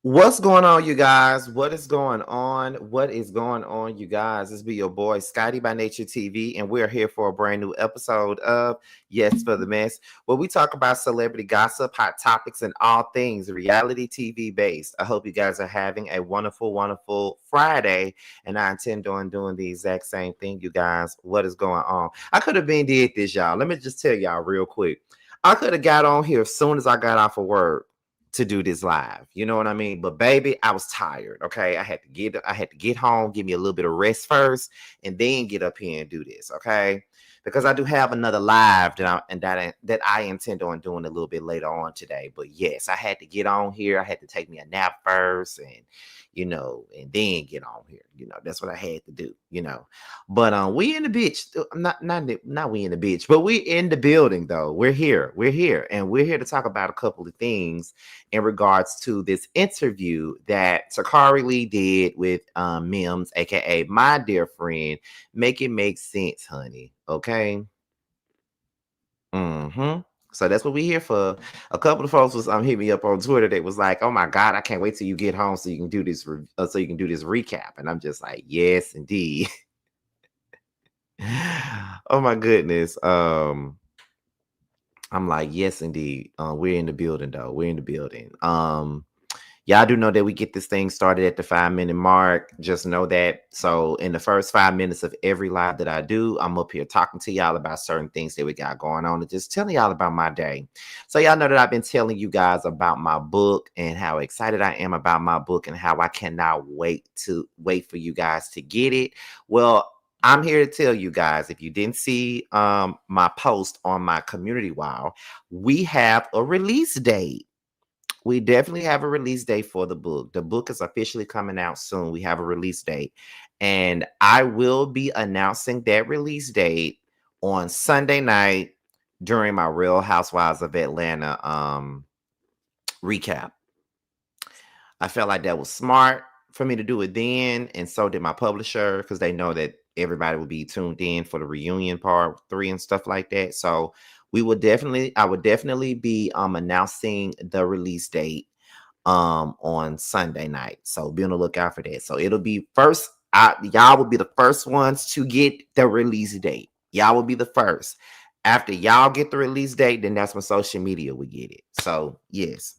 What's going on, you guys? What is going on? What is going on, you guys? This be your boy Scotty by Nature TV, and we're here for a brand new episode of Yes for the Mess, where we talk about celebrity gossip, hot topics, and all things reality TV based. I hope you guys are having a wonderful, wonderful Friday, and I intend on doing the exact same thing, you guys. What is going on? I could have been did this, y'all. Let me just tell y'all real quick. I could have got on here as soon as I got off of work to do this live. You know what I mean? But baby, I was tired. Okay. I had to get home, give me a little bit of rest first, and then get up here and do this. Okay. Because I do have another live that I intend on doing a little bit later on today. But yes, I had to get on here. I had to take me a nap first and then get on here. That's what I had to do. But we in the bitch. Not we in the bitch, but we in the building though. We're here. And we're here to talk about a couple of things in regards to this interview that Takari Lee did with Mims, aka my dear friend. Make it make sense, honey. Okay. Mm-hmm. So that's what we're here for. A couple of folks was hit me up on Twitter. They was like, "Oh my God, I can't wait till you get home so you can do this recap." And I'm just like, "Yes, indeed." Oh my goodness. I'm like, "Yes, indeed." We're in the building, though. We're in the building. Y'all do know that we get this thing started at the 5-minute mark. Just know that. So in the first 5 minutes of every live that I do, I'm up here talking to y'all about certain things that we got going on and just telling y'all about my day. So y'all know that I've been telling you guys about my book and how excited I am about my book and how I cannot wait for you guys to get it. Well, I'm here to tell you guys, if you didn't see my post on my community wall, we have a release date. We definitely have a release date for the book. The book is officially coming out soon. We have a release date. And I will be announcing that release date on Sunday night during my Real Housewives of Atlanta recap. I felt like that was smart for me to do it then, and so did my publisher, because they know that everybody will be tuned in for the reunion part 3 and stuff like that. So I would definitely be announcing the release date on Sunday night. So be on the lookout for that. So it'll be first. Y'all will be the first ones to get the release date. Y'all will be the first. After y'all get the release date, then that's when social media will get it. So yes.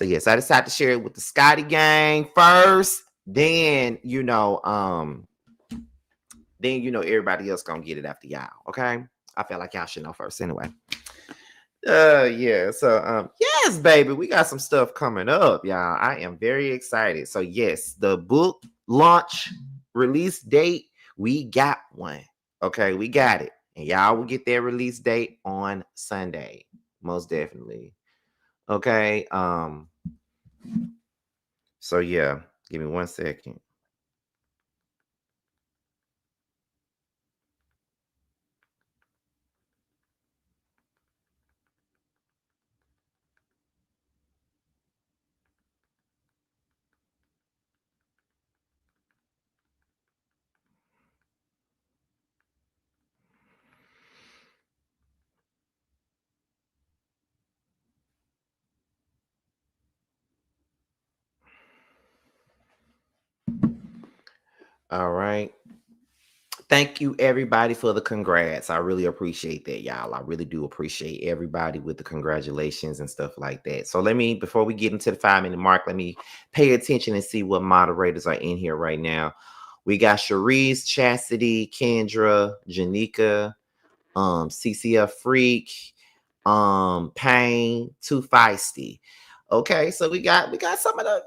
I decided to share it with the Scotty gang first. Then everybody else gonna get it after y'all. Okay. I feel like y'all should know first anyway. Yeah. So yes, baby, we got some stuff coming up, y'all. I am very excited. So yes, the book launch release date, we got one. Okay, we got it. And y'all will get their release date on Sunday. Most definitely. Okay. So yeah, give me 1 second. All right. Thank you everybody for the congrats. I really appreciate that, y'all. I really do appreciate everybody with the congratulations and stuff like that. So before we get into the 5-minute mark, let me pay attention and see what moderators are in here right now. We got Cherise, Chastity, Kendra, Janika, CCF Freak, Pain, Too Feisty. Okay, so we got some of the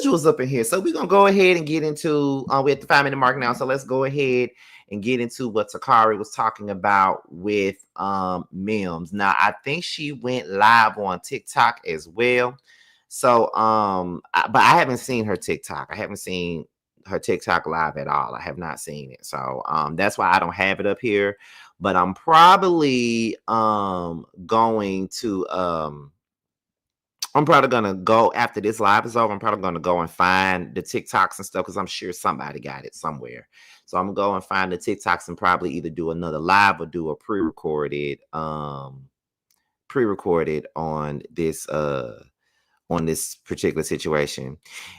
usuals up in here. So we're gonna go ahead and get into we're at the 5-minute mark now. So let's go ahead and get into what Takari was talking about with Mims. Now I think she went live on TikTok as well. So but I haven't seen her TikTok. I haven't seen her TikTok live at all. I have not seen it. So that's why I don't have it up here. But I'm probably going to I'm probably gonna go after this live is over. I'm probably gonna go and find the TikToks and stuff because I'm sure somebody got it somewhere. So I'm gonna go and find the TikToks and probably either do another live or do a pre-recorded on this on this particular situation.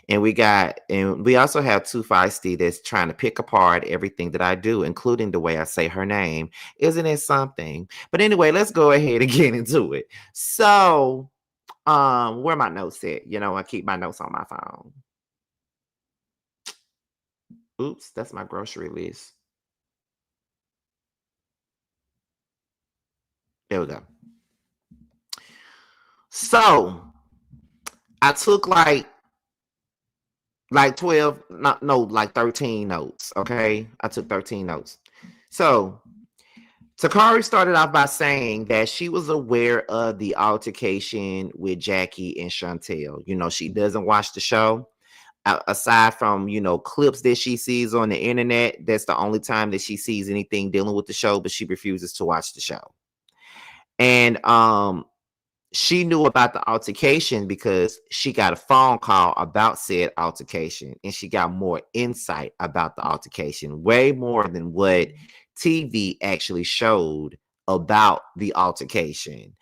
And we also have Too Feisty that's trying to pick apart everything that I do, including the way I say her name. Isn't it something? But anyway, let's go ahead and get into it. So, where my notes at? I keep my notes on my phone. Oops, that's my grocery list. There we go. So I took like 12, no, like 13 notes. Okay. I took 13 notes. So Takari started off by saying that she was aware of the altercation with Jackie and Shantel. She doesn't watch the show. Aside from, clips that she sees on the internet, that's the only time that she sees anything dealing with the show, but she refuses to watch the show. And she knew about the altercation because she got a phone call about said altercation, and she got more insight about the altercation, way more than what TV actually showed about the altercation.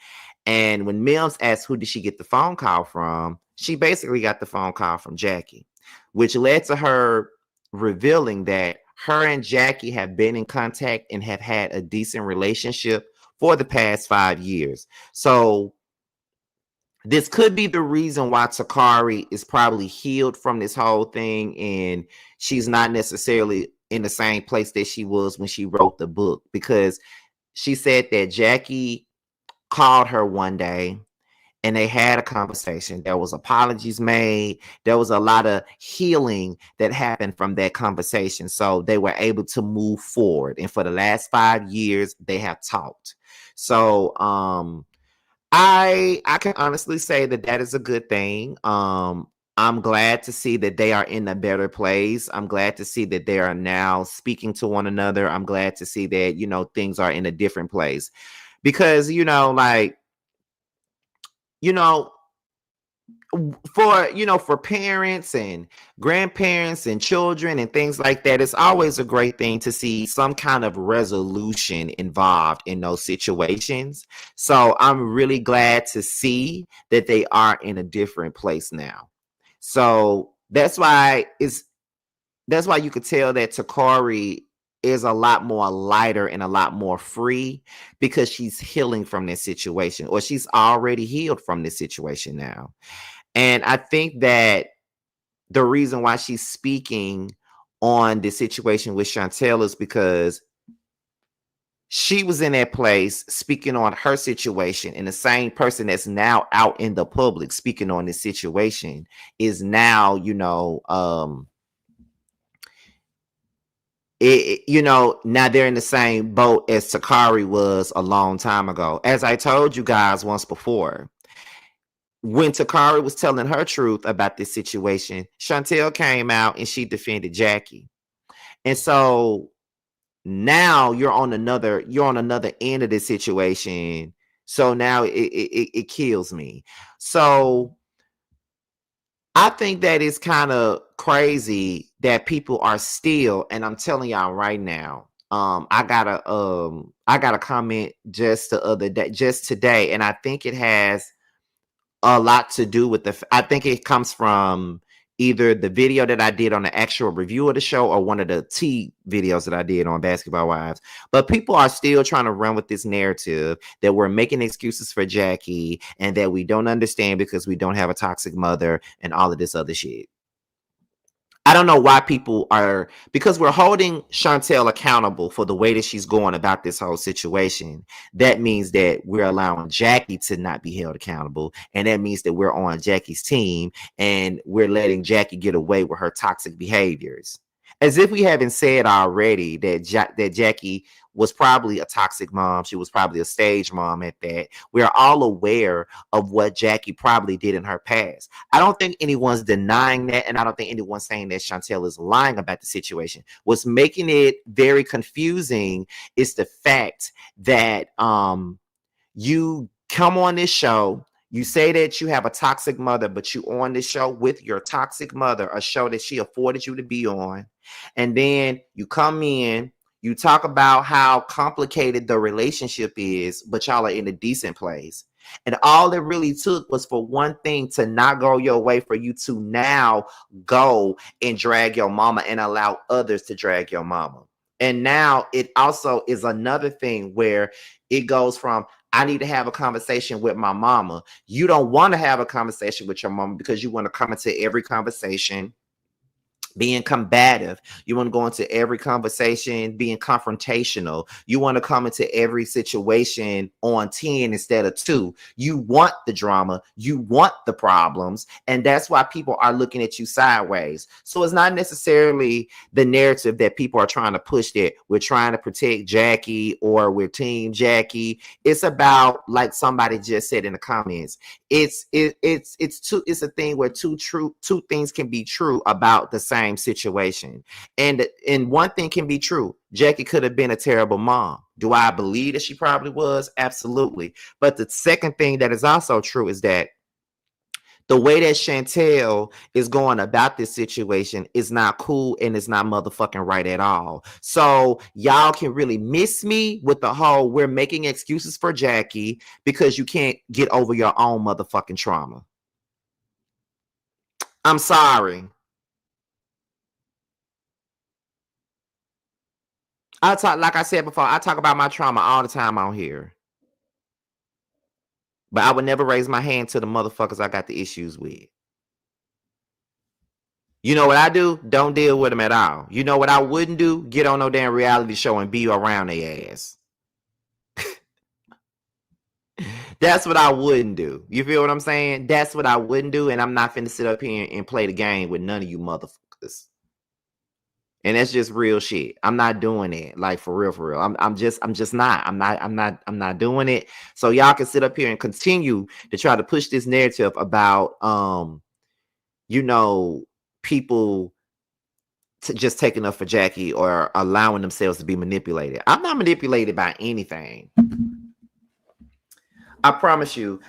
And when Mims asked who did she get the phone call from, she basically got the phone call from Jackie, which led to her revealing that her and Jackie have been in contact and have had a decent relationship for the past 5 years. So this could be the reason why Takari is probably healed from this whole thing, and she's not necessarily in the same place that she was when she wrote the book, because she said that Jackie called her one day and they had a conversation. There was apologies made. There was a lot of healing that happened from that conversation. So they were able to move forward. And for the last 5 years, they have talked. So I can honestly say that that is a good thing. I'm glad to see that they are in a better place. I'm glad to see that they are now speaking to one another. I'm glad to see that, things are in a different place. Because, you know, for parents and grandparents and children and things like that, it's always a great thing to see some kind of resolution involved in those situations. So I'm really glad to see that they are in a different place now. So that's why you could tell that Takari is a lot more lighter and a lot more free, because she's healing from this situation, or she's already healed from this situation now. And I think that the reason why she's speaking on the situation with Shantel is because she was in that place speaking on her situation, and the same person that's now out in the public speaking on this situation is now, now they're in the same boat as Takari was a long time ago. As I told you guys once before, when Takari was telling her truth about this situation, Shantel came out and she defended Jackie. And so now you're on another end of this situation. So now it kills me. So I think that it's kind of crazy that people are still, and I'm telling y'all right now, I got a comment just today, and I think it has a lot to do with I think it comes from either the video that I did on the actual review of the show, or one of the T videos that I did on Basketball Wives. But people are still trying to run with this narrative that we're making excuses for Jackie and that we don't understand because we don't have a toxic mother and all of this other shit. I don't know why people are, because we're holding Shantel accountable for the way that she's going about this whole situation. That means that we're allowing Jackie to not be held accountable. And that means that we're on Jackie's team and we're letting Jackie get away with her toxic behaviors. As if we haven't said already that that Jackie was probably a toxic mom. She was probably a stage mom at that. We're all aware of what Jackie probably did in her past. I don't think anyone's denying that, and I don't think anyone's saying that Shantel is lying about the situation. What's making it very confusing is the fact that you come on this show, you say that you have a toxic mother, but you on this show with your toxic mother, a show that she afforded you to be on, and then you come in, you talk about how complicated the relationship is, but y'all are in a decent place. And all it really took was for one thing to not go your way for you to now go and drag your mama and allow others to drag your mama. And now it also is another thing where it goes from, I need to have a conversation with my mama. You don't want to have a conversation with your mama because you want to come into every conversation being combative. You want to go into every conversation being confrontational. You want to come into every situation on 10 instead of 2. You want the drama, you want the problems, and that's why people are looking at you sideways. So it's not necessarily the narrative that people are trying to push that we're trying to protect Jackie or we're team Jackie. It's about, like somebody just said in the comments, it's a thing where two things can be true about the same situation. And one thing can be true. Jackie could have been a terrible mom. Do I believe that she probably was? Absolutely. But the second thing that is also true is that the way that Shantel is going about this situation is not cool and it's not motherfucking right at all. So y'all can really miss me with the whole we're making excuses for Jackie because you can't get over your own motherfucking trauma. I'm sorry. Like I said before, I talk about my trauma all the time on here. But I would never raise my hand to the motherfuckers I got the issues with. You know what I do? Don't deal with them at all. You know what I wouldn't do? Get on no damn reality show and be around their ass. That's what I wouldn't do. You feel what I'm saying? That's what I wouldn't do. And I'm not finna sit up here and play the game with none of you motherfuckers. And that's just real shit. I'm not doing it. Like for real, for real. I'm just not. I'm not doing it. So y'all can sit up here and continue to try to push this narrative about you know, people just taking up for Jackie or allowing themselves to be manipulated. I'm not manipulated by anything. I promise you,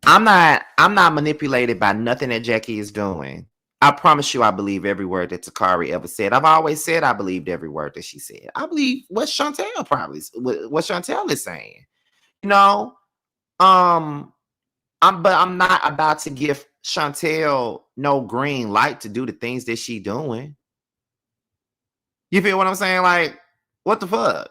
I'm not manipulated by nothing that Jackie is doing. I promise you, I believe every word that Takari ever said. I've always said I believed every word that she said. I believe what Shantel is saying. You know, but I'm not about to give Shantel no green light to do the things that she doing. You feel what I'm saying? Like, what the fuck?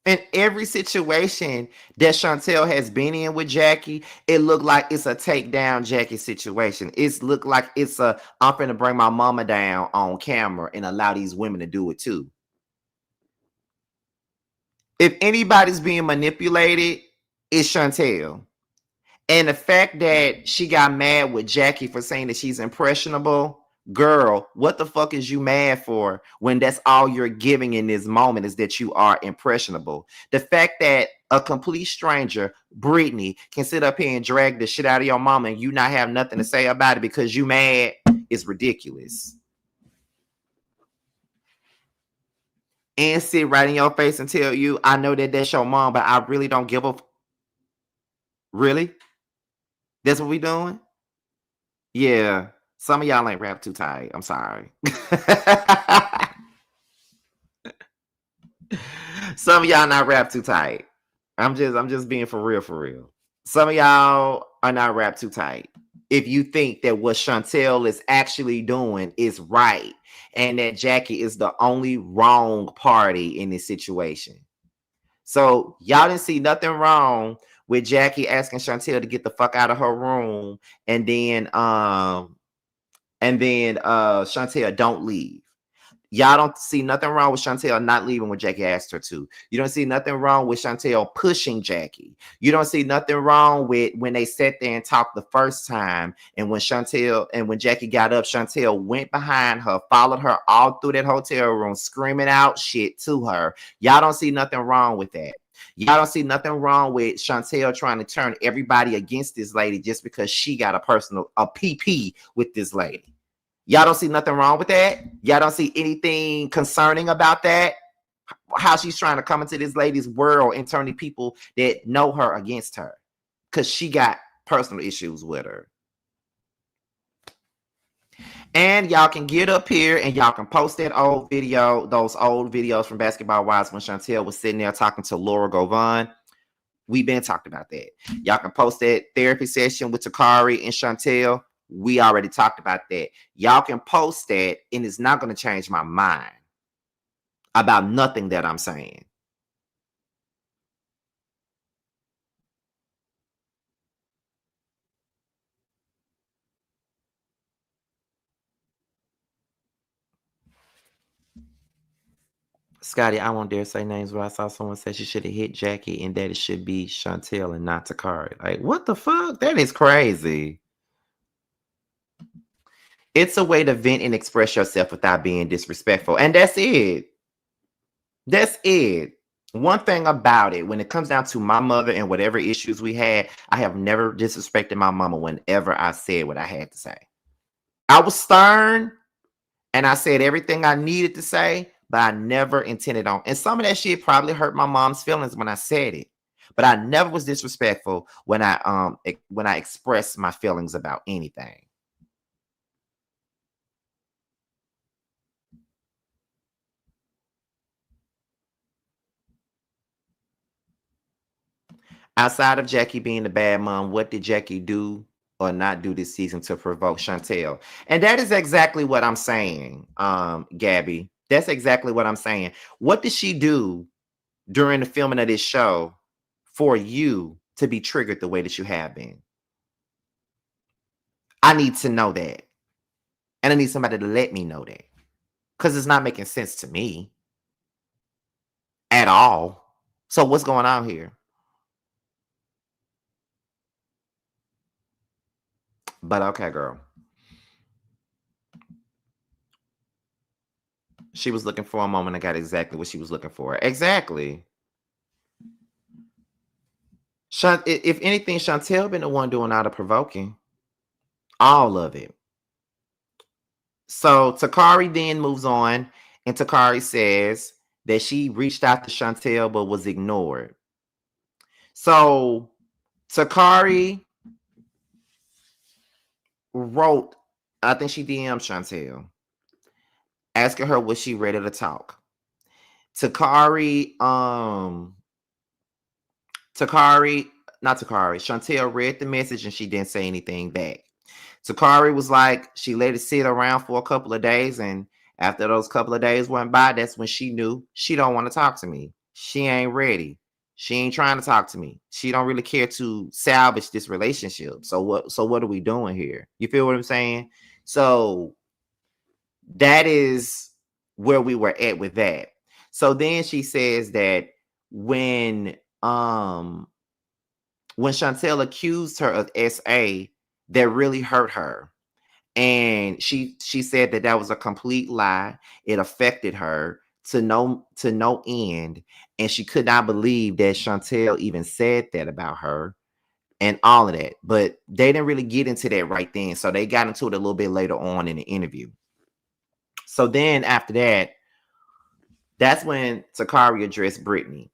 In every situation that Shantel has been in with Jackie, it looked like it's a take down Jackie situation. It's looked like it's a I'm finna bring my mama down on camera and allow these women to do it too. If anybody's being manipulated, it's Shantel. And the fact that she got mad with Jackie for saying that she's impressionable, girl, what the fuck is you mad for when that's all you're giving in this moment is that you are impressionable? The fact that a complete stranger, Brittany, can sit up here and drag the shit out of your mama and you not have nothing to say about it because you mad is ridiculous. And sit right in your face and tell you, I know that that's your mom, but I really don't give a... Really? That's what we doing? Yeah. Some of y'all ain't rap too tight. I'm sorry. Some of y'all not rap too tight. I'm just being for real, for real. Some of y'all are not rap too tight. If you think that what Shantel is actually doing is right and that Jackie is the only wrong party in this situation. So y'all didn't see nothing wrong with Jackie asking Shantel to get the fuck out of her room and then Shantel don't leave. Y'all don't see nothing wrong with Shantel not leaving when Jackie asked her to. You don't see nothing wrong with Shantel pushing Jackie. You don't see nothing wrong with when they sat there and talked the first time. And when Jackie got up, Shantel went behind her, followed her all through that hotel room, screaming out shit to her. Y'all don't see nothing wrong with that. Y'all don't see nothing wrong with Shantel trying to turn everybody against this lady just because she got a PP with this lady. Y'all don't see nothing wrong with that? Y'all don't see anything concerning about that? How she's trying to come into this lady's world and turning people that know her against her because she got personal issues with her. And y'all can get up here and y'all can post that old video, those old videos from Basketball Wives when Shantel was sitting there talking to Laura Govan. We've been talking about that. Y'all can post that therapy session with Takari and Shantel. We already talked about that. Y'all can post that, and it's not going to change my mind about nothing that I'm saying. Scotty, I won't dare say names, but I saw someone say she should have hit Jackie and that it should be Shantel and not Takari. Like, what the fuck? That is crazy. It's a way to vent and express yourself without being disrespectful. And that's it. That's it. One thing about it, when it comes down to my mother and whatever issues we had, I have never disrespected my mama whenever I said what I had to say. I was stern and I said everything I needed to say, but I never intended on. And some of that shit probably hurt my mom's feelings when I said it. But I never was disrespectful when I expressed my feelings about anything. Outside of Jackie being the bad mom, what did Jackie do or not do this season to provoke Shantel? And that is exactly what I'm saying, Gabby. That's exactly what I'm saying. What did she do during the filming of this show for you to be triggered the way that you have been? I need to know that. And I need somebody to let me know that. Because it's not making sense to me at all. So what's going on here? But okay, girl. She was looking for a moment. I got exactly what she was looking for. Exactly. If anything, Shantel been the one doing all the provoking. All of it. So Takari then moves on, and Takari says that she reached out to Shantel but was ignored. So Takari wrote, I think she DM'd Shantel, asking her was she ready to talk. Takari, Shantel read the message and she didn't say anything back. Takari was like, she let it sit around for a couple of days, and after those couple of days went by, that's when she knew she don't want to talk to me. She ain't ready. She ain't trying to talk to me. She don't really care to salvage this relationship. So what are we doing here? You feel what I'm saying? So that is where we were at with that. So then she says that when Shantel accused her of SA, that really hurt her. And she said that that was a complete lie. It affected her to no end. And she could not believe that Shantel even said that about her and all of that. But they didn't really get into that right then. So they got into it a little bit later on in the interview. So then after that, that's when Takari addressed Brittany.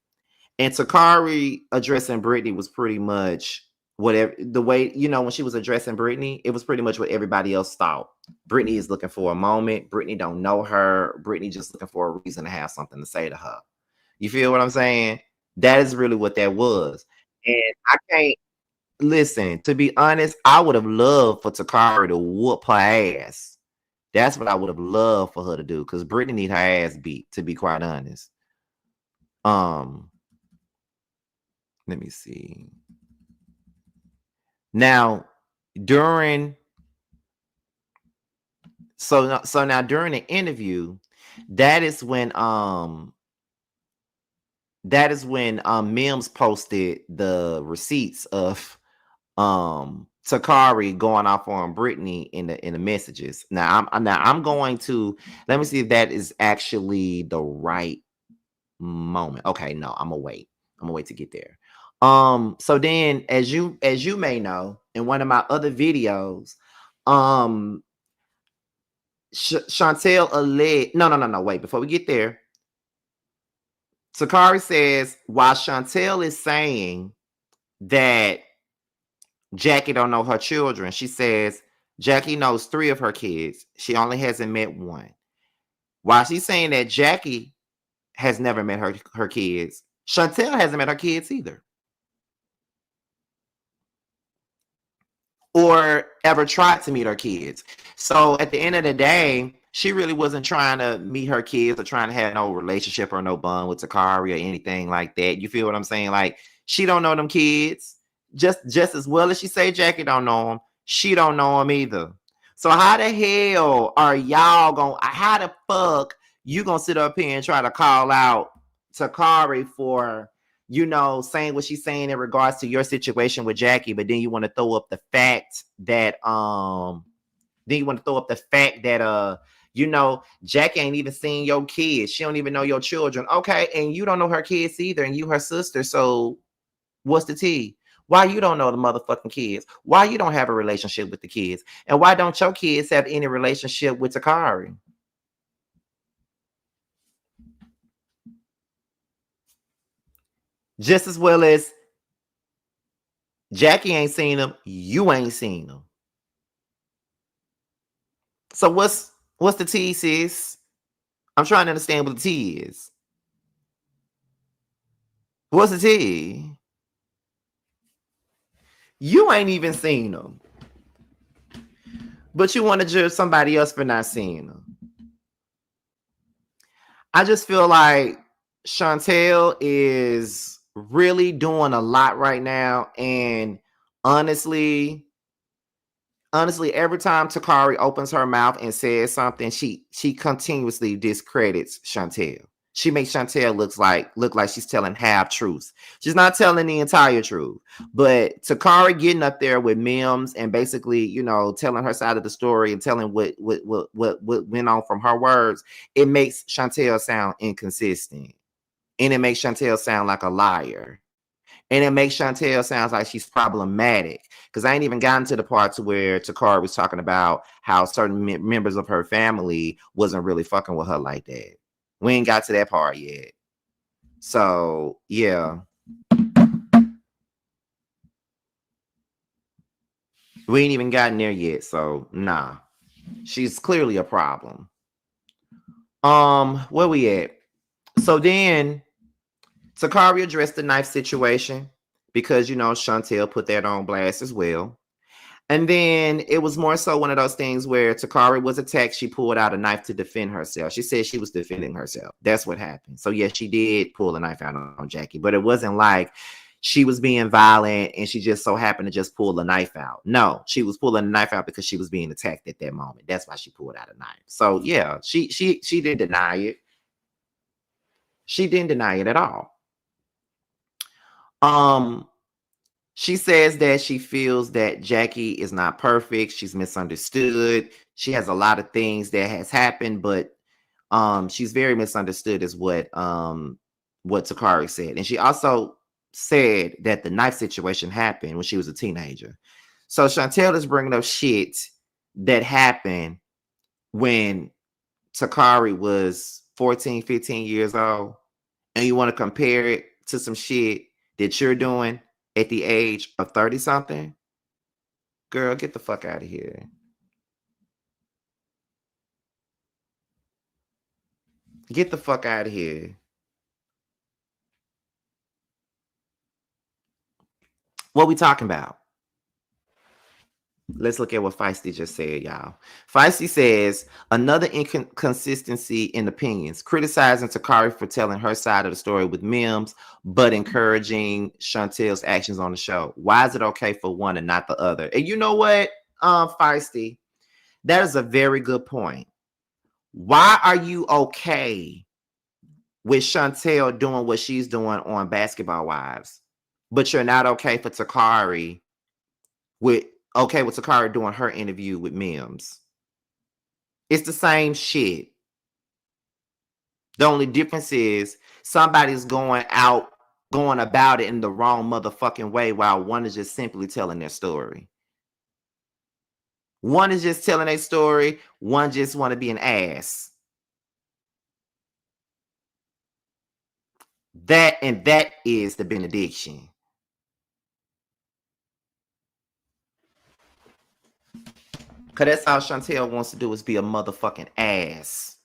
And Takari addressing Brittany was pretty much whatever the way, when she was addressing Brittany, it was pretty much what everybody else thought. Brittany is looking for a moment. Brittany don't know her. Brittany just looking for a reason to have something to say to her. You feel what I'm saying? That is really what that was. And I can't listen, to be honest, I would have loved for Takari to whoop her ass. That's what I would have loved for her to do, because Brittany need her ass beat, to be quite honest. Let me see. Now, during now during the interview, that is when Mims posted the receipts of Takari going off on Brittany in the messages. Now I'm going to let me see if that is actually the right moment. Okay, no, I'm gonna wait to get there. So then, as you may know, in one of my other videos, Shantel alleged, no, wait, before we get there, Takari says, while Shantel is saying that Jackie don't know her children, she says Jackie knows 3 of her kids. She only hasn't met one. While she's saying that Jackie has never met her kids, Shantel hasn't met her kids either. Or ever tried to meet her kids. So at the end of the day, she really wasn't trying to meet her kids or trying to have no relationship or no bond with Takari or anything like that. You feel what I'm saying? Like, she don't know them kids. Just as well as she say Jackie don't know them, she don't know them either. So how the hell are y'all how the fuck you gonna sit up here and try to call out Takari for saying what she's saying in regards to your situation with Jackie, but then you want to throw up the fact that Jackie ain't even seen your kids. She don't even know your children. Okay, and you don't know her kids either, and you her sister. So what's the tea? Why you don't know the motherfucking kids? Why you don't have a relationship with the kids? And why don't your kids have any relationship with Takari? Just as well as Jackie ain't seen them, you ain't seen them. So what's the tea, sis? I'm trying to understand what the tea is. What's the tea? You ain't even seen them. But you want to judge somebody else for not seeing them. I just feel like Shantel is really doing a lot right now. And honestly, every time Takari opens her mouth and says something, she continuously discredits Shantel. She makes Shantel look like she's telling half truths. She's not telling the entire truth. But Takari getting up there with Mims and basically, telling her side of the story and telling what went on from her words, it makes Shantel sound inconsistent. And it makes Shantel sound like a liar. And it makes Shantel sounds like she's problematic. Because I ain't even gotten to the part to where Takari was talking about how certain members of her family wasn't really fucking with her like that. We ain't got to that part yet. So, yeah. We ain't even gotten there yet. So, nah. She's clearly a problem. Where we at? So then Takari addressed the knife situation because, Shantel put that on blast as well. And then it was more so one of those things where Takari was attacked. She pulled out a knife to defend herself. She said she was defending herself. That's what happened. So, yes, she did pull a knife out on Jackie, but it wasn't like she was being violent and she just so happened to just pull a knife out. No, she was pulling a knife out because she was being attacked at that moment. That's why she pulled out a knife. So, yeah, she didn't deny it. She didn't deny it at all. She says that she feels that Jackie is not perfect. She's misunderstood. She has a lot of things that has happened, but she's very misunderstood is what Takari said. And she also said that the knife situation happened when she was a teenager. So Shantel is bringing up shit that happened when Takari was 14, 15 years old. And you want to compare it to some shit that you're doing at the age of 30 something, girl, get the fuck out of here. Get the fuck out of here. What we talking about? Let's look at what Feisty just said, y'all. Feisty says, another inconsistency in opinions, criticizing Takari for telling her side of the story with Mims, but encouraging Shantel's actions on the show. Why is it okay for one and not the other? And you know what, Feisty? That is a very good point. Why are you okay with Shantel doing what she's doing on Basketball Wives, but you're not okay for Takari with Takari doing her interview with Mims? It's the same shit. The only difference is somebody's going about it in the wrong motherfucking way, while one is just simply telling their story. One is just telling a story. One just want to be an ass. That is the benediction. that's all Shantel wants to do is be a motherfucking ass.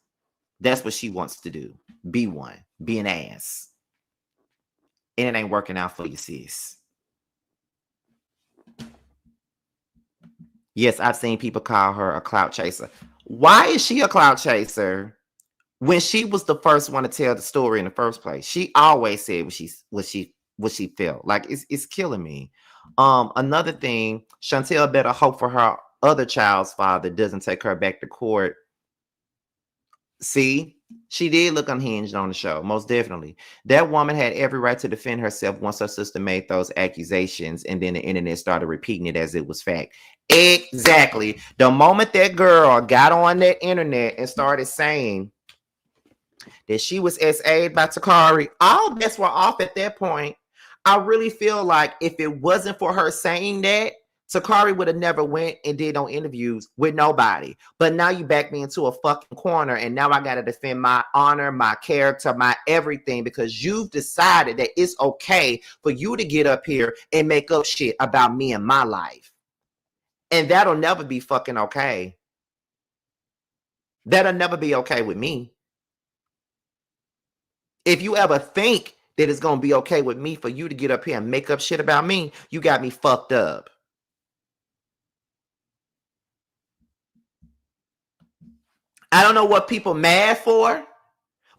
That's what she wants to do. Be one. Be an ass. And it ain't working out for you, sis. Yes, I've seen people call her a clout chaser. Why is she a clout chaser when she was the first one to tell the story in the first place? She always said what she felt. Like it's killing me. Another thing, Shantel better hope for her other child's father doesn't take her back to court. See, she did look unhinged on the show, most definitely. That woman had every right to defend herself once her sister made those accusations, and then the internet started repeating it as it was fact. Exactly. The moment that girl got on that internet and started saying that she was SA'd by Takari, all bets were off at that point. I really feel like if it wasn't for her saying that, Takari would have never went and did no interviews with nobody. But now you back me into a fucking corner, and now I got to defend my honor, my character, my everything, because you've decided that it's okay for you to get up here and make up shit about me and my life. And that'll never be fucking okay. That'll never be okay with me. If you ever think that it's going to be okay with me for you to get up here and make up shit about me, you got me fucked up. I don't know what people mad for,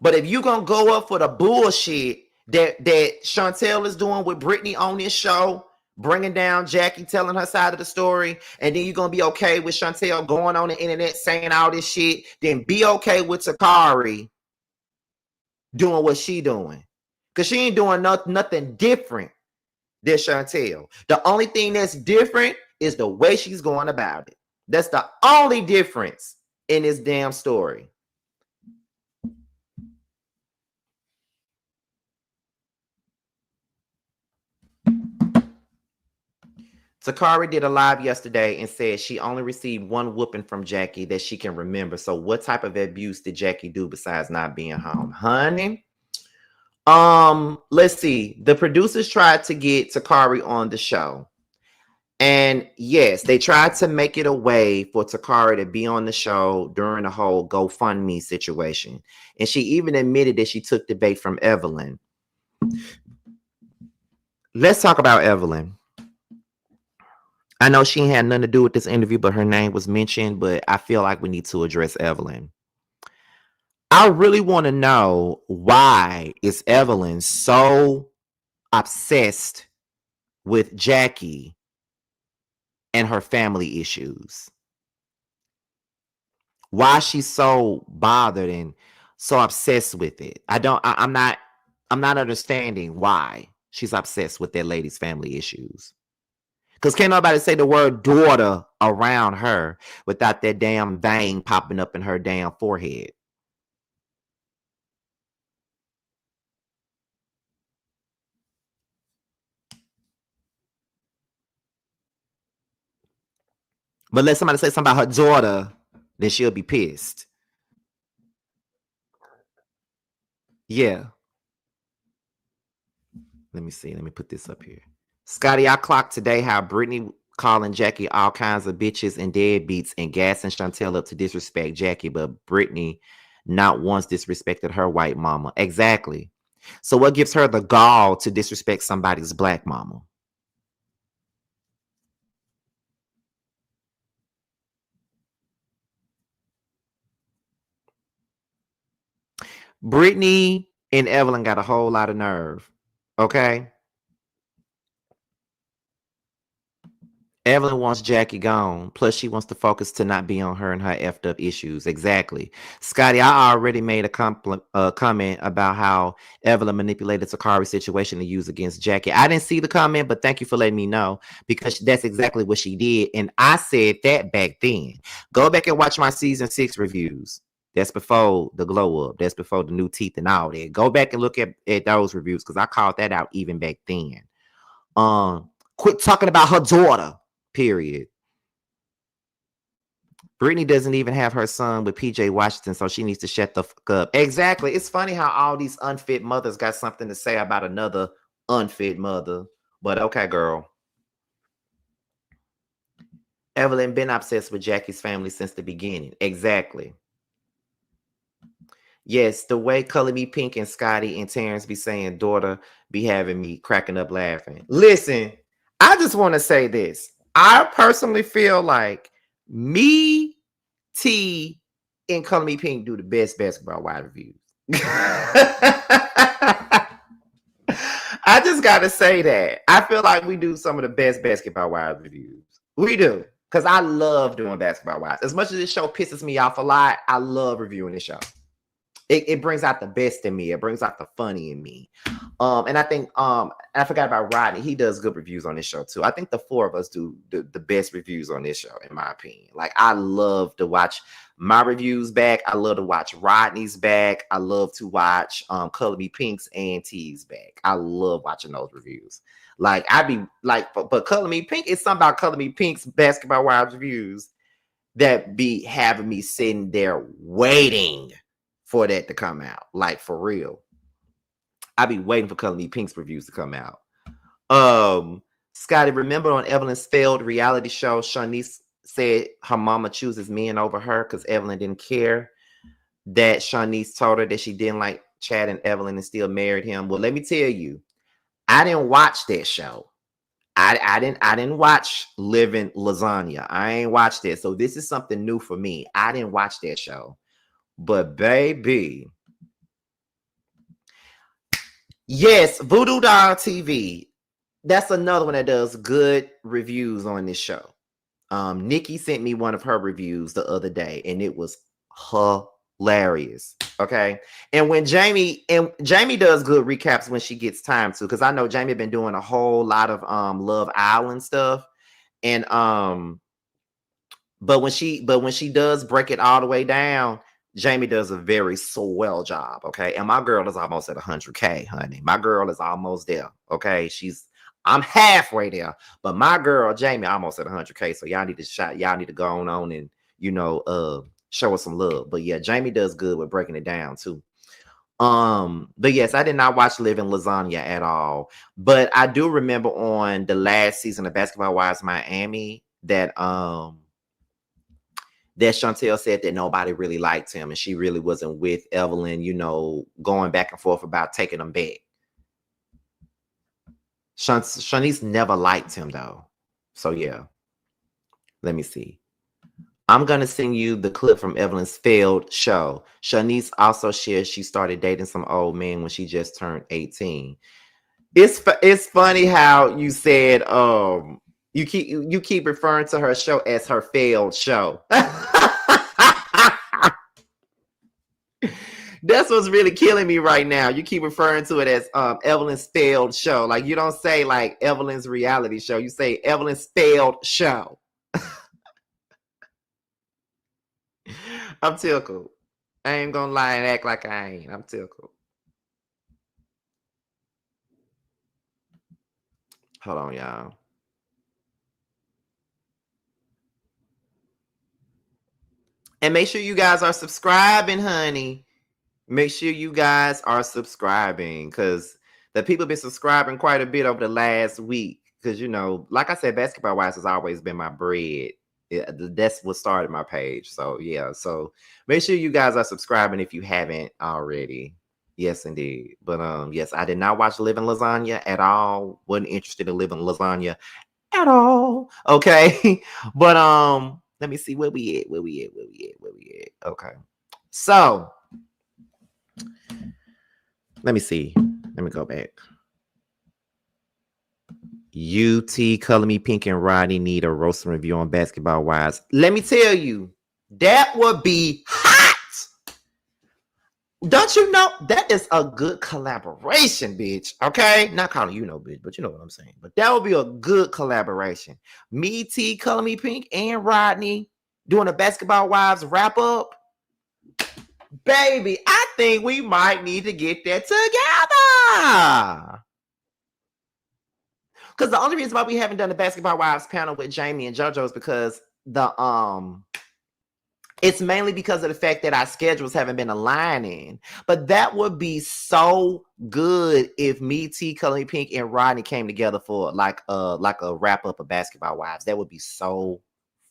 but if you going to go up for the bullshit that Shantel is doing with Brittany on this show, bringing down Jackie, telling her side of the story, and then you're going to be okay with Shantel going on the internet saying all this shit, then be okay with Takari doing what she doing. Because she ain't doing nothing different than Shantel. The only thing that's different is the way she's going about it. That's the only difference in this damn story. Takari did a live yesterday and said she only received one whooping from Jackie that she can remember. So what type of abuse did Jackie do besides not being home? Honey? Let's see. The producers tried to get Takari on the show. And yes, they tried to make it a way for Takari to be on the show during the whole GoFundMe situation. And she even admitted that she took the bait from Evelyn. Let's talk about Evelyn. I know she had nothing to do with this interview, but her name was mentioned. But I feel like we need to address Evelyn. I really want to know, why is Evelyn so obsessed with Jackie and her family issues? Why she's so bothered and so obsessed with it? I'm not understanding why she's obsessed with that lady's family issues. Because can't nobody say the word daughter around her without that damn vein popping up in her damn forehead. But let somebody say something about her daughter, then she'll be pissed. Yeah. Let me see. Let me put this up here. Scotty, I clocked today how Brittany calling Jackie all kinds of bitches and deadbeats and gassing Shantel up to disrespect Jackie, but Brittany not once disrespected her white mama. Exactly. So what gives her the gall to disrespect somebody's black mama? Brittany and Evelyn got a whole lot of nerve. Okay. Evelyn wants Jackie gone. Plus, she wants to focus to not be on her and her effed up issues. Exactly. Scotty, I already made a comment about how Evelyn manipulated Takari's situation to use against Jackie. I didn't see the comment, but thank you for letting me know, because that's exactly what she did. And I said that back then. Go back and watch my season 6 reviews. That's before the glow up. That's before the new teeth and all that. Go back and look at those reviews, because I called that out even back then. Quit talking about her daughter. Period. Brittany doesn't even have her son with PJ Washington, so she needs to shut the fuck up. Exactly. It's funny how all these unfit mothers got something to say about another unfit mother. But okay, girl. Evelyn been obsessed with Jackie's family since the beginning. Exactly. Yes, the way Color Me Pink and Scotty and Terrence be saying daughter be having me cracking up laughing. Listen, I just want to say this. I personally feel like me, T, and Color Me Pink do the best basketball wide reviews. I just gotta say that. I feel like we do some of the best basketball wide reviews. We do. Because I love doing basketball wives. As much as this show pisses me off a lot, I love reviewing the show. It brings out the best in me. It brings out the funny in me. And I think I forgot about Rodney. He does good reviews on this show too. I think the four of us do the best reviews on this show, in my opinion. Like, I love to watch my reviews back. I love to watch Rodney's back. I love to watch Color Me Pink's and T's back. I love watching those reviews. Like, I be like, but Color Me Pink, it's something about Color Me Pink's basketball wives reviews that be having me sitting there waiting for that to come out. Like, for real. I be waiting for Color Me Pink's reviews to come out. Scotty, remember on Evelyn's failed reality show, Shanice said her mama chooses men over her because Evelyn didn't care. That Shanice told her that she didn't like Chad and Evelyn and still married him. Well, let me tell you, I didn't watch that show. I didn't watch Living Lasagna. I ain't watched it. So this is something new for me. I didn't watch that show. But baby, yes, Voodoo Doll TV. That's another one that does good reviews on this show. Nikki sent me one of her reviews the other day, and it was hilarious. Okay, and when Jamie does good recaps when she gets time to, because I know Jamie been doing a whole lot of Love Island stuff, and but when she does break it all the way down, Jamie does a very swell job, okay? And my girl is almost at 100K, honey. My girl is almost there, okay? I'm halfway there, but my girl Jamie almost at 100K. So y'all need to go on and show us some love. But yeah, Jamie does good with breaking it down too. But yes, I did not watch Living Lasagna at all. But I do remember on the last season of Basketball Wives Miami that Shantel said that nobody really liked him and she really wasn't with Evelyn, going back and forth about taking him back. Shanice never liked him though. So yeah, let me see. I'm going to send you the clip from Evelyn's failed show. Shanice also shares she started dating some old man when she just turned 18. It's funny how you said, you keep referring to her show as her failed show. That's what's really killing me right now. You keep referring to it as Evelyn's failed show. Like, you don't say like Evelyn's reality show. You say Evelyn's failed show. I'm tickled. I ain't gonna lie and act like I ain't. I'm tickled. Hold on, y'all. And make sure you guys are subscribing, honey. Make sure you guys are subscribing because the people have been subscribing quite a bit over the last week. Because, like I said, Basketball Wives has always been my bread. That's what started my page. So, yeah. So, make sure you guys are subscribing if you haven't already. Yes, indeed. But, yes, I did not watch Living Lasagna at all. Wasn't interested in Living Lasagna at all. Okay. But, let me see where we at. Okay. So, let me see. Let me go back. UT, Color Me Pink, and Rodney need a roasting review on Basketball Wives. Let me tell you, that would be hot. Don't you know that is a good collaboration, bitch? Okay, not calling you no bitch, but you know what I'm saying. But that would be a good collaboration. Me, T, Color Me Pink, and Rodney doing a Basketball Wives wrap up. Baby, I think we might need to get that together. Because the only reason why we haven't done the Basketball Wives panel with Jamie and JoJo is because it's mainly because of the fact that our schedules haven't been aligning. But that would be so good if me, T, Color Me Pink, and Rodney came together for like a wrap up of Basketball Wives. That would be so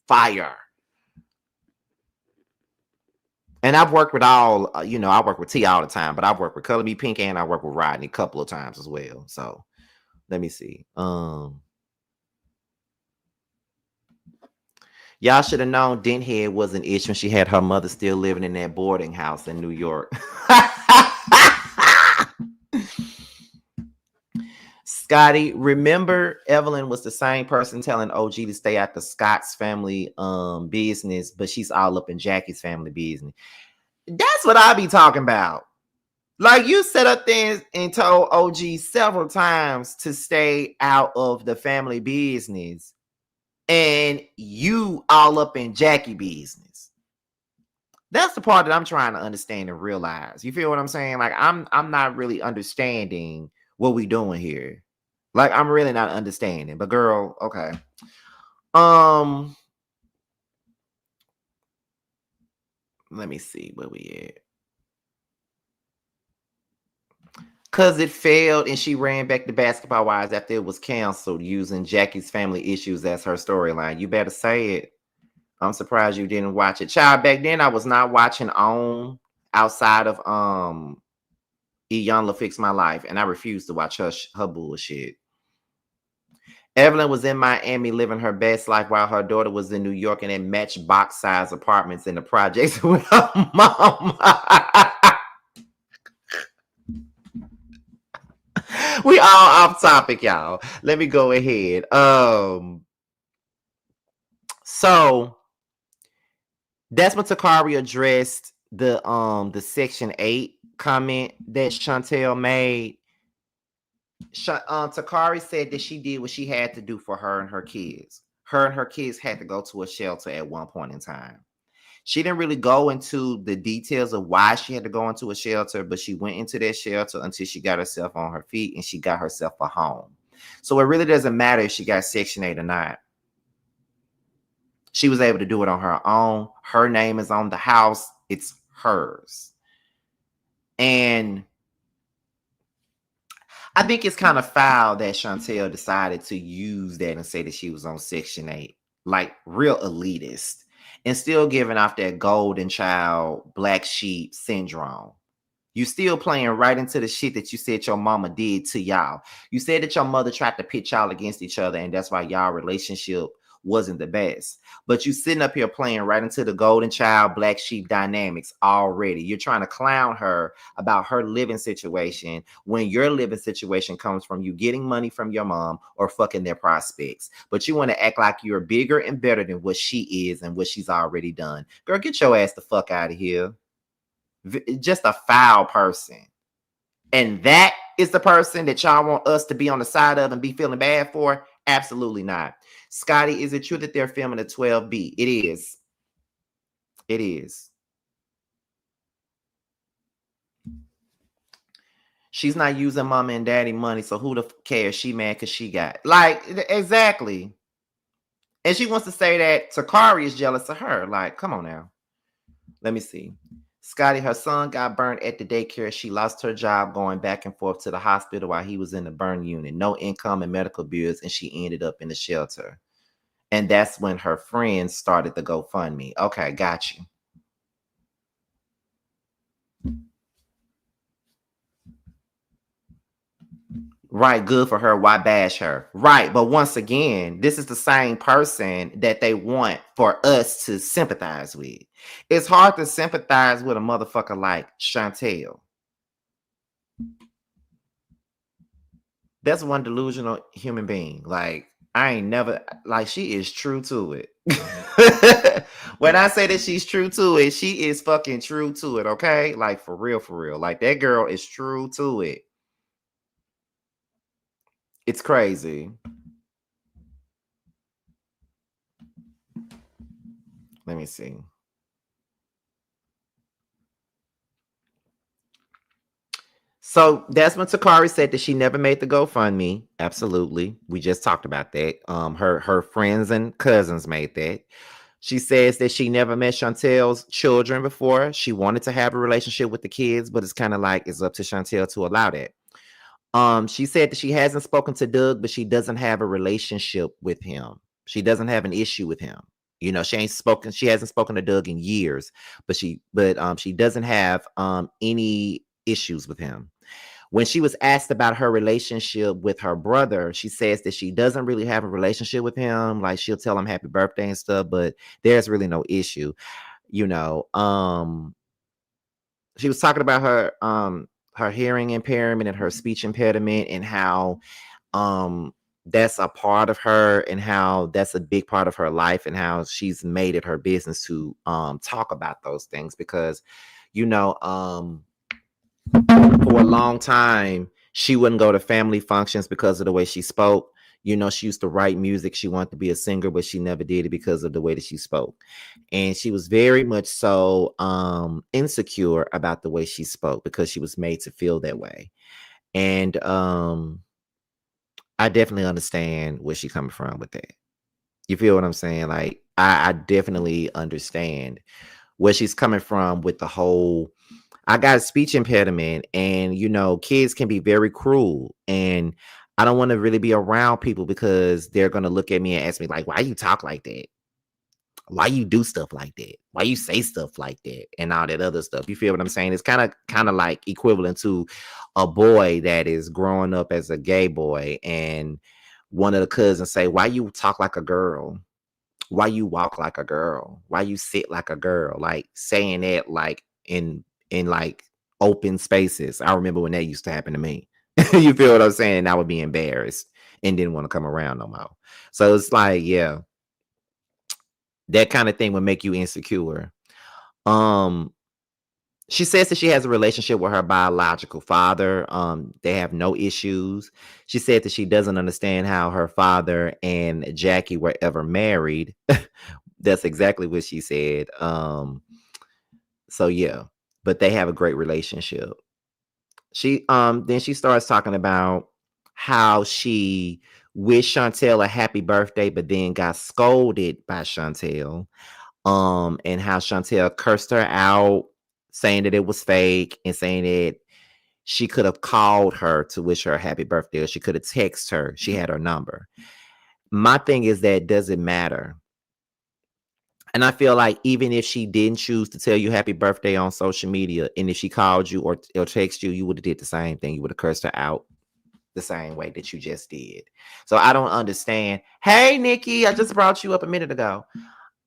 fire. And I've worked with all, I work with T all the time, but I've worked with Color Me Pink and I work with Rodney a couple of times as well. So let me see. Y'all should have known Denthead was an itch when she had her mother still living in that boarding house in New York. Scotty, remember Evelyn was the same person telling OG to stay out the Scott's family business, but she's all up in Jackie's family business. That's what I be talking about. Like, you set up things and told OG several times to stay out of the family business, and you all up in Jackie business. That's the part that I'm trying to understand and realize. You feel what I'm saying? Like, I'm not really understanding what we doing here. Like, I'm really not understanding. But girl, okay. Let me see where we at. Because it failed and she ran back to Basketball Wives after it was canceled using Jackie's family issues as her storyline. You better say it. I'm surprised you didn't watch it. Child, back then I was not watching OWN outside of Iyanla Fix My Life, and I refused to watch her bullshit. Evelyn was in Miami living her best life while her daughter was in New York and in matchbox size apartments in the projects with her mom. We all off topic, y'all. Let me go ahead. So that's when Takari addressed the Section 8 comment that Shantel made. Takari said that she did what she had to do for her and her kids. Her and her kids had to go to a shelter at one point in time. She didn't really go into the details of why she had to go into a shelter, but she went into that shelter until she got herself on her feet and she got herself a home. So it really doesn't matter if she got Section 8 or not. She was able to do it on her own. Her name is on the house. It's hers. And I think it's kind of foul that Shantel decided to use that and say that she was on Section 8. Like, real elitist. And still giving off that golden child, black sheep syndrome. You still playing right into the shit that you said your mama did to y'all. You said that your mother tried to pit y'all against each other, and that's why y'all relationship wasn't the best. But you sitting up here playing right into the golden child, black sheep dynamics already. You're trying to clown her about her living situation when your living situation comes from you getting money from your mom or fucking their prospects. But you want to act like you're bigger and better than what she is and what she's already done. Girl, get your ass the fuck out of here. Just a foul person. And that is the person that y'all want us to be on the side of and be feeling bad for? Absolutely not. Scotty, is it true that they're filming a 12B? It is. It is. She's not using mama and daddy money, so who the cares? She mad because she got. Like, exactly. And she wants to say that Takari is jealous of her. Like, come on now. Let me see. Scotty, her son got burned at the daycare. She lost her job going back and forth to the hospital while he was in the burn unit. No income and medical bills, and she ended up in the shelter. And that's when her friends started the GoFundMe. Okay, got you. Right, good for her. Why bash her? Right, but once again, this is the same person that they want for us to sympathize with. It's hard to sympathize with a motherfucker like Shantel. That's one delusional human being. Like, I ain't never, like, she is true to it. When I say that she's true to it, she is fucking true to it, okay? Like, for real, for real. Like, that girl is true to it. It's crazy. Let me see. So that's when Takari said that she never made the GoFundMe. Absolutely. We just talked about that. Her friends and cousins made that. She says that she never met Chantel's children before. She wanted to have a relationship with the kids, but it's kind of like it's up to Shantel to allow that. She said that she hasn't spoken to Doug, but she doesn't have a relationship with him. She doesn't have an issue with him. You know, she hasn't spoken to Doug in years, but she doesn't have any issues with him. When she was asked about her relationship with her brother, she says that she doesn't really have a relationship with him. Like, she'll tell him happy birthday and stuff, but there's really no issue. You know, she was talking about her hearing impairment and her speech impediment, and how that's a part of her, and how that's a big part of her life, and how she's made it her business to talk about those things, because you know, for a long time she wouldn't go to family functions because of the way she spoke. You know, she used to write music, she wanted to be a singer, but she never did it because of the way that she spoke. And she was very much so insecure about the way she spoke, because she was made to feel that way. And I definitely understand where she's coming from with that. You feel what I'm saying? Like, I definitely understand where she's coming from with the whole, I got a speech impediment, and you know, kids can be very cruel, and I don't want to really be around people because they're gonna look at me and ask me, like, why you talk like that? Why you do stuff like that? Why you say stuff like that and all that other stuff? You feel what I'm saying? It's kind of like equivalent to a boy that is growing up as a gay boy, and one of the cousins say, why you talk like a girl? Why you walk like a girl? Why you sit like a girl? Like, saying that like in like open spaces. I remember when that used to happen to me. You feel what I'm saying? I would be embarrassed and didn't want to come around no more. So it's like, yeah, that kind of thing would make you insecure. Um, she says that she has a relationship with her biological father. They have no issues. She said that she doesn't understand how her father and Jackie were ever married. That's exactly what she said. So yeah, but they have a great relationship. She then she starts talking about how she wished Shantel a happy birthday, but then got scolded by Shantel. And how Shantel cursed her out, saying that it was fake, and saying that she could have called her to wish her a happy birthday, or she could have texted her. She had her number. My thing is that it doesn't matter. And I feel like even if she didn't choose to tell you happy birthday on social media, and if she called you or text you, you would have did the same thing. You would have cursed her out the same way that you just did. So I don't understand. Hey, Nikki, I just brought you up a minute ago.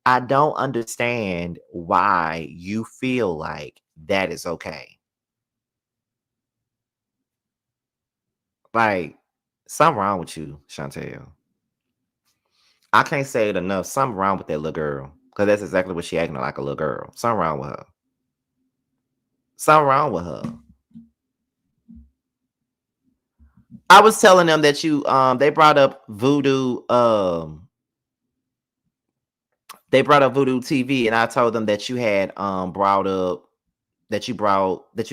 I don't understand why you feel like that is okay. Like, something wrong with you, Chantel. I can't say it enough. Something wrong with that little girl. Because that's exactly what she acting like, a little girl. Something wrong with her. Something wrong with her. I was telling them that they brought up Voodoo TV, and I told them that you had brought up that you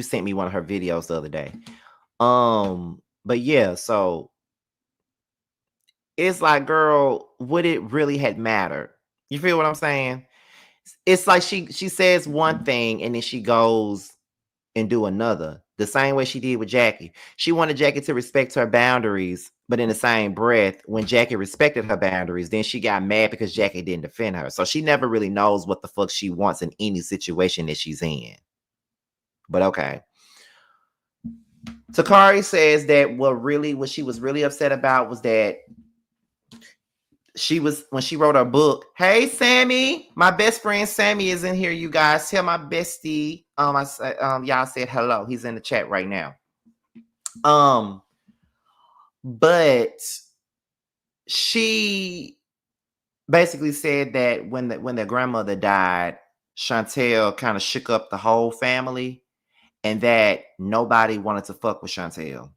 sent me one of her videos the other day. But yeah, so it's like, girl, would it really had mattered? You feel what I'm saying? It's like she says one thing and then she goes and do another. The same way she did with Jackie. She wanted Jackie to respect her boundaries, but in the same breath, when Jackie respected her boundaries, then she got mad because Jackie didn't defend her. So she never really knows what the fuck she wants in any situation that she's in. But okay. Takari says that what she was really upset about was that when she wrote her book. Hey, Sammy, my best friend Sammy is in here. You guys, tell my bestie. Y'all said hello. He's in the chat right now. But she basically said that when the grandmother died, Shantel kind of shook up the whole family, and that nobody wanted to fuck with Shantel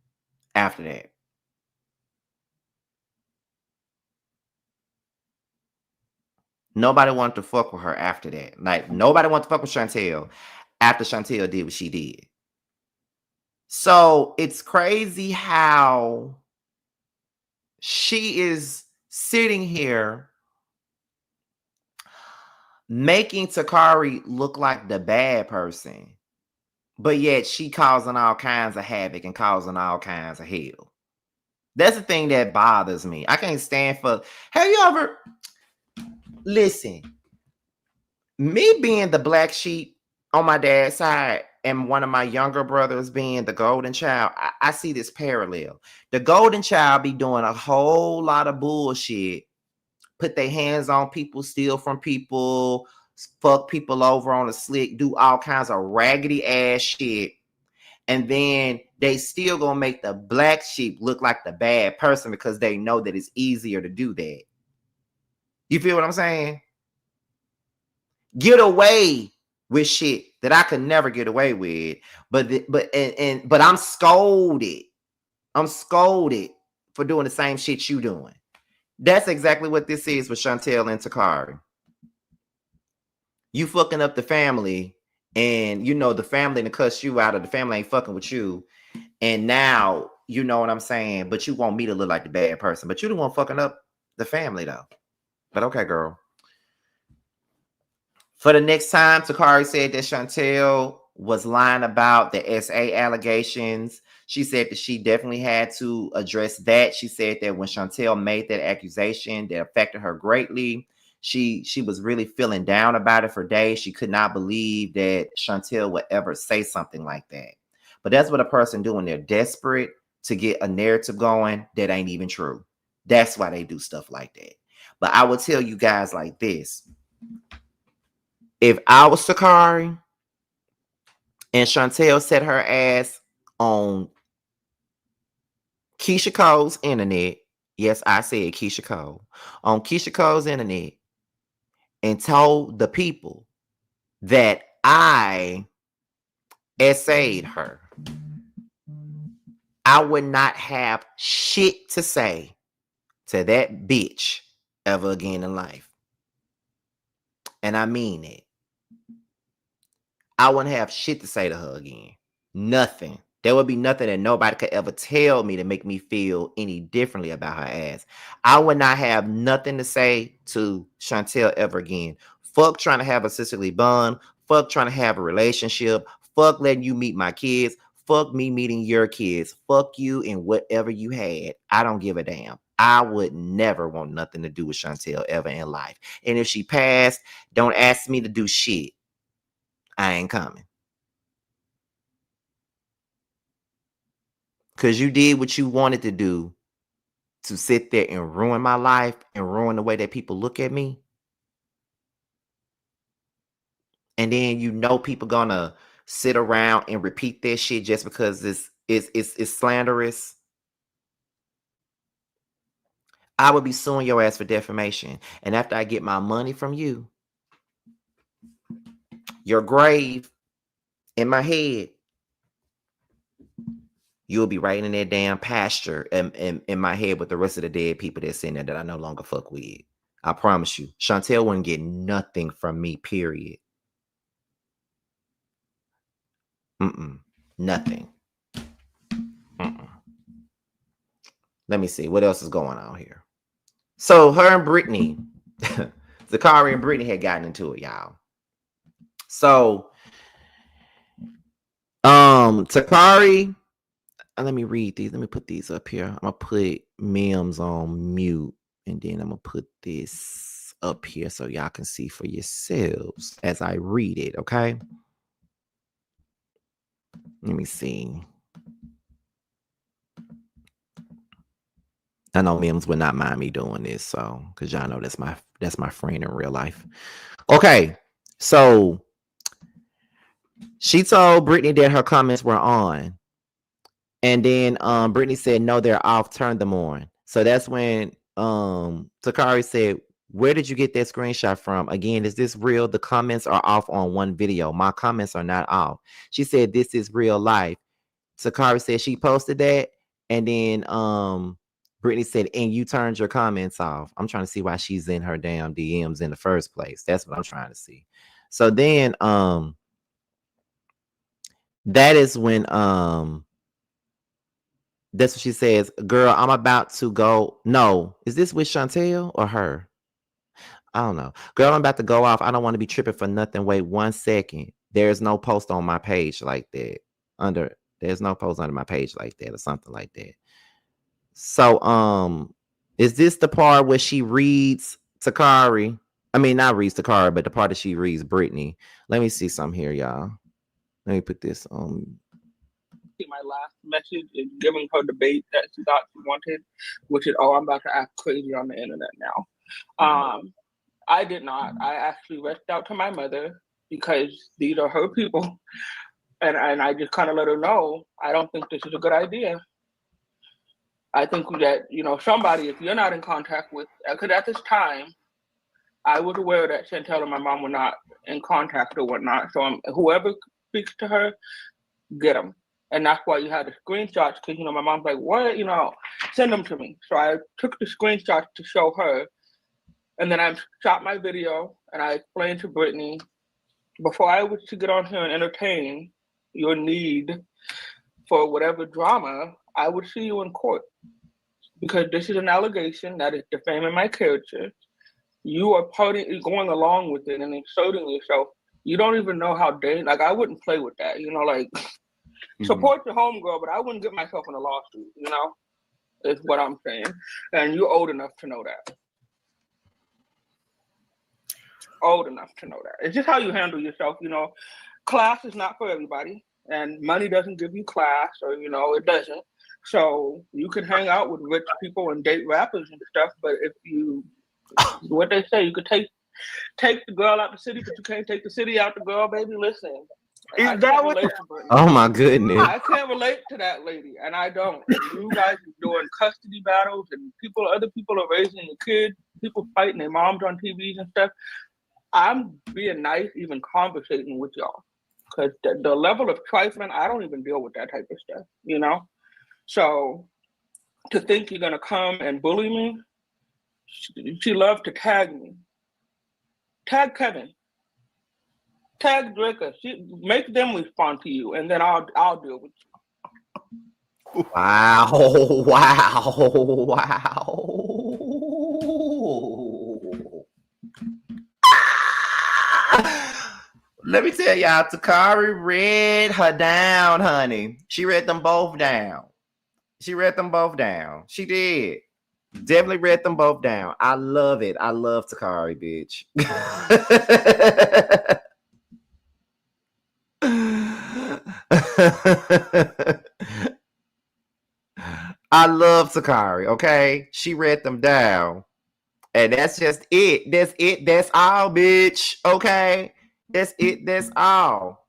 after that. Nobody wanted to fuck with her after that. Like, nobody wanted to fuck with Shantel after Shantel did what she did. So it's crazy how she is sitting here making Takari look like the bad person, but yet she causing all kinds of havoc and causing all kinds of hell. That's the thing that bothers me. I can't stand for. Have you ever Listen, me being the black sheep on my dad's side and one of my younger brothers being the golden child, I see this parallel. The golden child be doing a whole lot of bullshit, put their hands on people, steal from people, fuck people over on a slick, do all kinds of raggedy ass shit. And then they still gonna make the black sheep look like the bad person because they know that it's easier to do that. You feel what I'm saying? Get away with shit that I could never get away with. But I'm scolded. I'm scolded for doing the same shit you doing. That's exactly what this is with Shantel and Takari. You fucking up the family, and you know the family to cuss you out, or the family ain't fucking with you. And now, you know what I'm saying, but you want me to look like the bad person. But you the one fucking up the family though. But okay, girl. For the next time, Takari said that Shantel was lying about the SA allegations. She said that she definitely had to address that. She said that when Shantel made that accusation, that affected her greatly. She was really feeling down about it for days. She could not believe that Shantel would ever say something like that. But that's what a person do when they're desperate to get a narrative going that ain't even true. That's why they do stuff like that. But I will tell you guys like this. If I was Takari and Shantel set her ass on Keisha Cole's internet, yes, I said Keisha Cole, on Keisha Cole's internet and told the people that I essayed her, I would not have shit to say to that bitch ever again in life. And I mean it. I wouldn't have shit to say to her again. Nothing. There would be nothing that nobody could ever tell me to make me feel any differently about her ass. I would not have nothing to say to Shantel ever again. Fuck trying to have a sisterly bond. Fuck trying to have a relationship. Fuck letting you meet my kids. Fuck me meeting your kids. Fuck you and whatever you had. I don't give a damn. I would never want nothing to do with Shantel ever in life. And if she passed, don't ask me to do shit. I ain't coming. Because you did what you wanted to do to sit there and ruin my life and ruin the way that people look at me. And then you know people gonna sit around and repeat that shit just because it's slanderous. I would be suing your ass for defamation. And after I get my money from you, your grave in my head, you'll be right in that damn pasture in my head with the rest of the dead people that's in there that I no longer fuck with. I promise you. Shantel wouldn't get nothing from me, period. Nothing. Let me see. What else is going on here? So her and Brittany, Takari and Brittany had gotten into it, y'all. So, Takari, let me read these. Let me put these up here. I'm gonna put Mims on mute, and then I'm gonna put this up here so y'all can see for yourselves as I read it. Okay. Let me see. I know Mims would not mind me doing this, so because y'all know that's my friend in real life. Okay, so she told Brittany that her comments were on, and then Brittany said no, they're off. Turn them on. So that's when Takari said, "Where did you get that screenshot from? Again, is this real? The comments are off on one video. My comments are not off." She said, "This is real life." Takari said she posted that, and then Brittany said, "And you turned your comments off." I'm trying to see why she's in her damn DMs in the first place. That's what I'm trying to see. So then that is when that's what she says, "Girl, I'm about to go." No, is this with Shantel or her? I don't know. "Girl, I'm about to go off. I don't want to be tripping for nothing. Wait 1 second. There's no post on my page like that. There's no post under my page like that," or something like that. So is this the part where she reads Takari I mean, not reads Takari, but the part that she reads Brittany. Let me see something here, y'all. Let me put this on. My last message is giving her the bait that she thought she wanted, which is, oh, I'm about to act crazy on the internet now. I did not. I actually reached out to my mother because these are her people, and I just kind of let her know I don't think this is a good idea. I think that somebody, if you're not in contact with, because at this time I was aware that Shantel and my mom were not in contact or whatnot. So whoever speaks to her, get them. And that's why you had the screenshots, because my mom's like, what, send them to me. So I took the screenshots to show her, and then I shot my video and I explained to Brittany, before I was to get on here and entertain your need for whatever drama, I would see you in court, because this is an allegation that is defaming my character. You are going along with it and inserting yourself. You don't even know how like, I wouldn't play with that. Like, support your homegirl, but I wouldn't get myself in a lawsuit. Is what I'm saying. And you're old enough to know that. Old enough to know that. It's just how you handle yourself. Class is not for everybody, and money doesn't give you class, or it doesn't. So you can hang out with rich people and date rappers and stuff, but if you, what they say, you could take the girl out the city, but you can't take the city out the girl, baby. Listen, Is that what? Oh my goodness! I can't relate to that lady, and I don't. You guys are doing custody battles, and other people are raising your kids. People fighting their moms on TVs and stuff. I'm being nice, even conversating with y'all, because the level of trifling, I don't even deal with that type of stuff. So to think you're gonna come and bully me, she loved to tag me. Tag Kevin. Tag Draker. Make them respond to you, and then I'll deal with you. Wow! Let me tell y'all, Takari read her down, honey. She read them both down. She did. Definitely read them both down. I love it. I love Takari, bitch. I love Takari, okay? She read them down. And that's just it. That's it. That's all, bitch. Okay? That's it. That's all.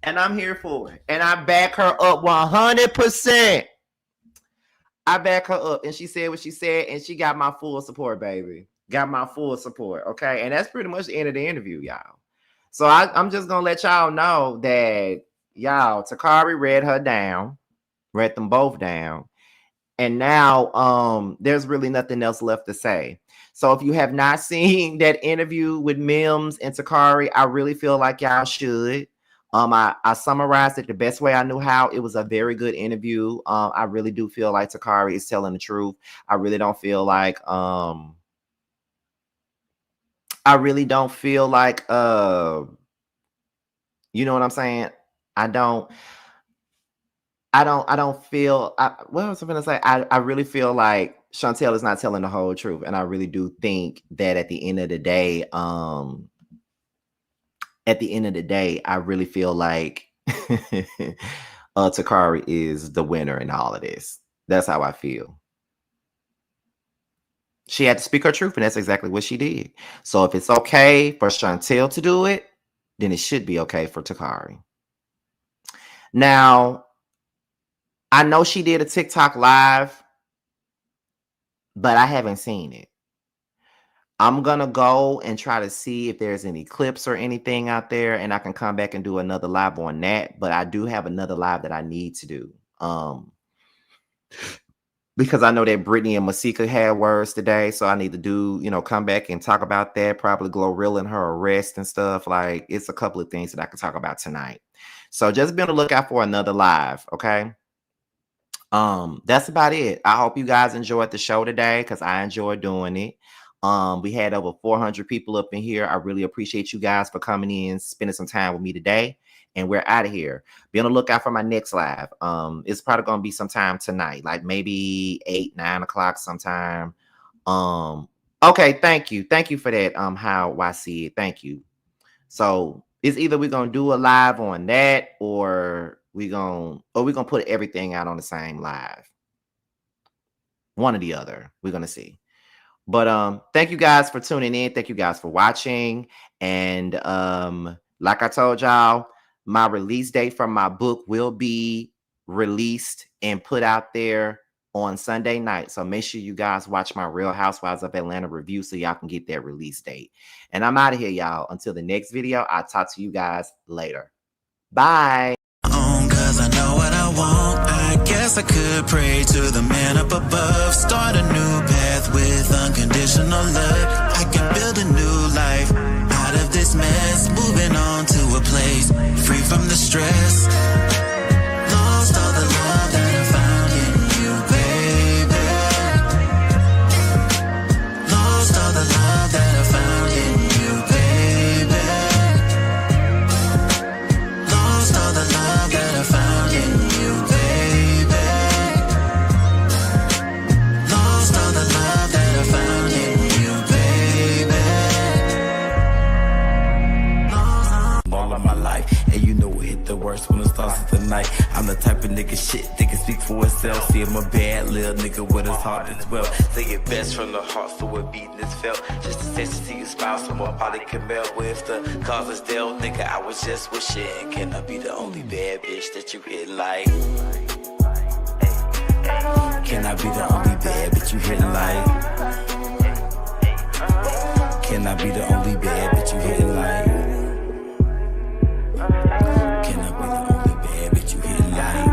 And I'm here for it. And I back her up 100%. I back her up. And she said what she said. And she got my full support, baby. Got my full support. Okay? And that's pretty much the end of the interview, y'all. So I'm just going to let y'all know that, y'all, Takari read her down. Read them both down. And now there's really nothing else left to say. So if you have not seen that interview with Mims and Takari, I really feel like y'all should. I summarized it the best way I knew how. It was a very good interview. I really do feel like Takari is telling the truth. I really don't feel like you know what I'm saying? I don't feel, what was I going to say? I really feel like Shantel is not telling the whole truth. And I really do think that at the end of the day, I really feel like Takari is the winner in all of this. That's how I feel. She had to speak her truth, and that's exactly what she did. So if it's okay for Shantel to do it, then it should be okay for Takari. Now, I know she did a TikTok live, but I haven't seen it. I'm going to go and try to see if there's any clips or anything out there, and I can come back and do another live on that. But I do have another live that I need to do. Because I know that Brittany and Masika had words today, so I need to do, come back and talk about that. Probably Glorilla and her arrest and stuff. Like, it's a couple of things that I can talk about tonight. So just be on the lookout for another live, okay? That's about it. I hope you guys enjoyed the show today, because I enjoyed doing it. We had over 400 people up in here. I really appreciate you guys for coming in, spending some time with me today. And we're out of here. Be on the lookout for my next live. It's probably gonna be sometime tonight, like maybe 8, 9 o'clock sometime. Okay, thank you for that. How I see it. Thank you. So it's either we're gonna do a live on that, or we're gonna put everything out on the same live. One or the other. We're gonna see. But thank you guys for tuning in. Thank you guys for watching. And like I told y'all, my release date for my book will be released and put out there on Sunday night. So make sure you guys watch my Real Housewives of Atlanta review so y'all can get that release date. And I'm out of here, y'all. Until the next video, I'll talk to you guys later. Bye. Cause I know what I want. I guess I could pray to the man up above. Start a new path with unconditional love. I can build a new life out of this mess. Moving on to a place free from the stress. Lost all the love that I found in you, baby. Lost all the love that I found in you, baby. Lost all the love that I found in you, baby. Lost all the love that I found in you, baby. All of my life, and you know it hit the worst when it starts at the night. I'm the type of nigga shit that can speak for itself. See, I'm a bad little nigga with his heart as well. Say it best from the heart, so it beating is felt. Just a sense to see you smile, someone probably can melt with the cause is dealt. Nigga, I was just wishing, can I be the only bad bitch that you hitting like? Can I be the only bad bitch you hitting like? Can I be the only bad bitch you hitting like? Can I be the only bad bitch you hitting like?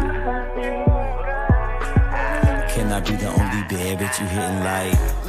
Can I be the only bad bitch you hitting like?